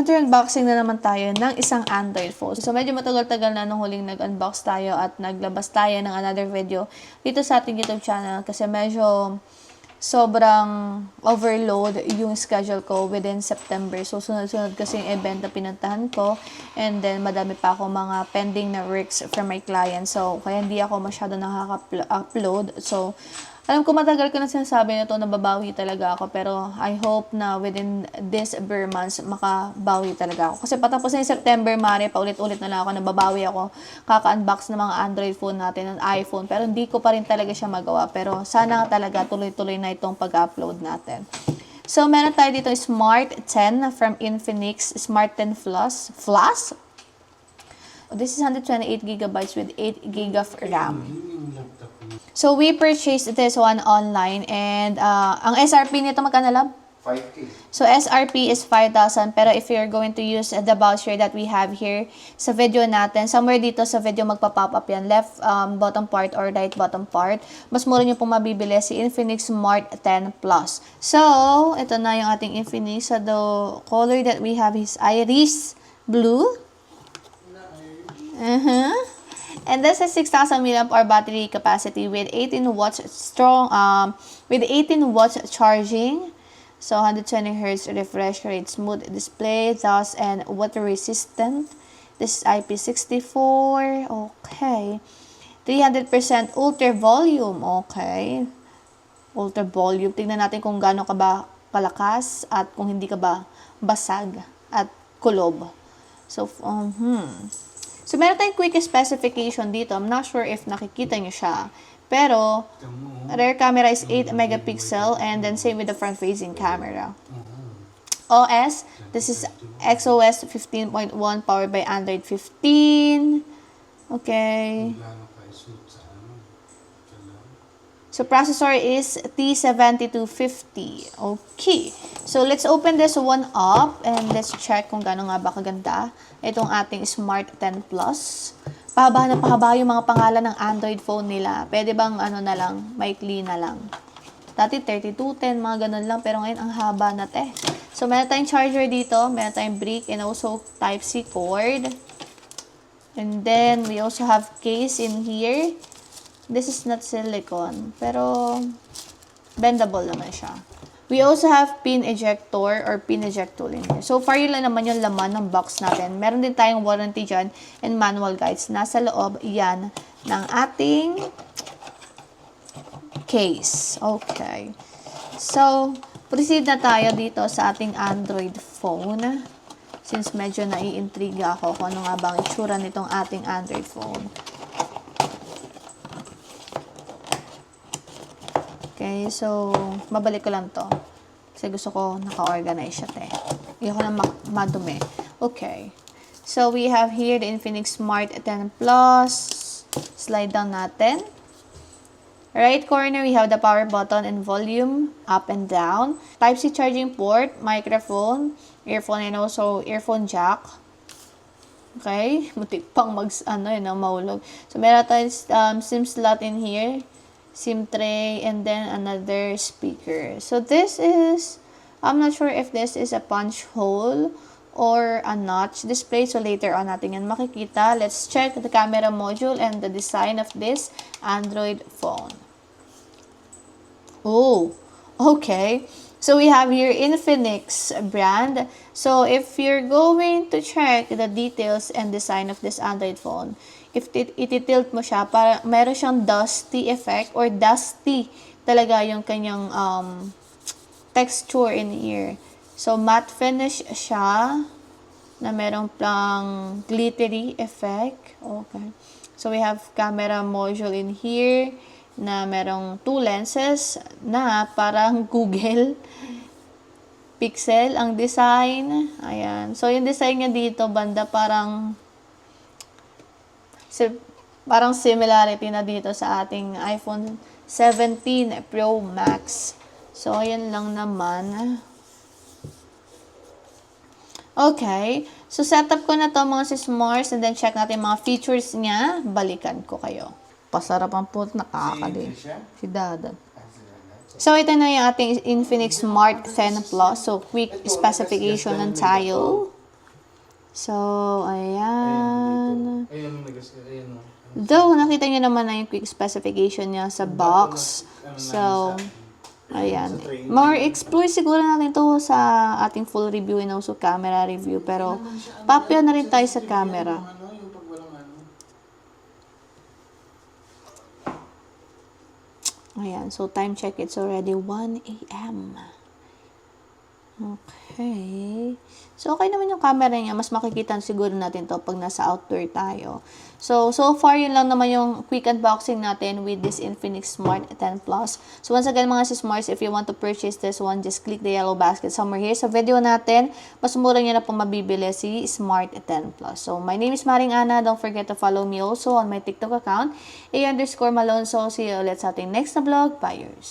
Another unboxing na naman tayo ng isang Android phone. So, medyo matagal-tagal na nung huling nag-unbox tayo at naglabas tayo ng another video dito sa ating YouTube channel kasi medyo sobrang overload yung schedule ko within September. So, sunod-sunod kasi yung event na pinuntahan ko and then madami pa ako mga pending na works from my client. So, kaya hindi ako masyado nakaka-upload. So, alam ko matagal ko na sinasabi na ito, nababawi talaga ako. Pero I hope na within this bare months, makabawi talaga ako. Kasi patapos na yung September, Mare, paulit-ulit na lang ako, nababawi ako. Kaka-unbox ng mga Android phone natin, ng iPhone. Pero hindi ko pa rin talaga siya magawa. Pero sana talaga tuloy-tuloy na itong pag-upload natin. So, meron tayo dito Smart 10 from Infinix, Smart 10 Plus. Plus? This is 128GB with 8GB of RAM. So, we purchased this one online and ang SRP nito magkano lang? 5K. So, SRP is 5,000 pero if you're going to use the voucher that we have here sa video natin, somewhere dito sa video magpa-pop up yan, left bottom part or right bottom part, mas mura nyo pong mabibili si Infinix Smart 10 Plus. So, ito na yung ating Infinix. So, the color that we have is iris blue. And this is 6,000 mAh battery capacity with 18 watts strong with 18 watts charging. So 120 Hz refresh rate, smooth display, dust and water resistant. This is IP64. Okay. 300% ultra volume. Okay. Ultra volume. Tingnan natin kung gaano ka ba kalakas at kung hindi ka ba basag at kulob. So So, meron tayong quick specification dito. I'm not sure if nakikita nyo siya. Pero, rear camera is 8 megapixel and then same with the front-facing camera. OS, this is XOS 15.1 powered by Android 15. Okay. So, processor is T7250. Okay. So, let's open this one up and let's check kung gaano nga ba kaganda itong ating Smart 10 Plus. Pahaba na pahaba yung mga pangalan ng Android phone nila. Pwede bang ano na lang, maikli na lang. Dati 3210, mga ganun lang. Pero ngayon, ang haba na te. So, meron tayong charger dito. Meron tayong brick and also Type-C cord. And then, we also have case in here. This is not silicone, pero bendable naman siya. We also have pin ejector or pin eject tool in here. So far, yun lang naman yung laman ng box natin. Meron din tayong warranty dyan and manual guides. Nasa loob yan ng ating case. Okay. So, proceed na tayo dito sa ating Android phone. Since medyo naiintriga ako kung ano nga bang itsura nitong ating Android phone. Okay, so, mabalik ko lang to. Kasi gusto ko naka-organize siya, te. Ayoko na madumi. Okay. So, we have here the Infinix Smart 10 Plus. Slide down natin. Right corner, we have the power button and volume up and down. Type-C charging port, microphone, earphone, and also earphone jack. Okay. Mutik pang mahulog. So, meron tayong SIM slot in here. SIM tray, and then another speaker. So this is, I'm not sure if this is a punch hole or a notch display. So later on natin yan makikita. Let's check the camera module and the design of this Android phone. Oh, okay. So we have here Infinix brand. So if you're going to check the details and design of this Android phone, if ititilt mo siya, para meron siyang dusty effect or dusty talaga yung kanyang texture in here. So, matte finish siya na merong pang glittery effect. Okay. So, we have camera module in here na merong 2 lenses na parang Google Pixel ang design. Ayan. So, yung design niya dito, banda parang similarity na dito sa ating iPhone 17 Pro Max. So, ayan lang naman. Okay. So, setup ko na to mga sismores and then check natin mga features niya. Balikan ko kayo. Pasarap ang po, nakakali. Si Dada. So, ito na yung ating Infinix Smart 10 Plus. So, quick specification ng tayo. So, ayan. Ayan, ayan. Though, nakita nyo naman na yung quick specification niya sa box. So, ayan. More explore siguro natin to sa ating full review and also camera review. Pero, papya na rin tayo sa camera. Yung pag walang ano. Ayan. So, time check. It's already 1 a.m. Okay. So, okay naman yung camera niya. Mas makikita siguro natin to pag nasa outdoor tayo. So far, yun lang naman yung quick unboxing natin with this Infinix Smart 10 Plus. So, once again, mga sis-smarts, if you want to purchase this one, just click the yellow basket somewhere here. Sa video natin, mas mura nyo na po mabibili si Smart 10 Plus. So, my name is Maring Ana. Don't forget to follow me also on my TikTok account, _Malone. So, see you ulit sa ating next na vlog. Bye, yours.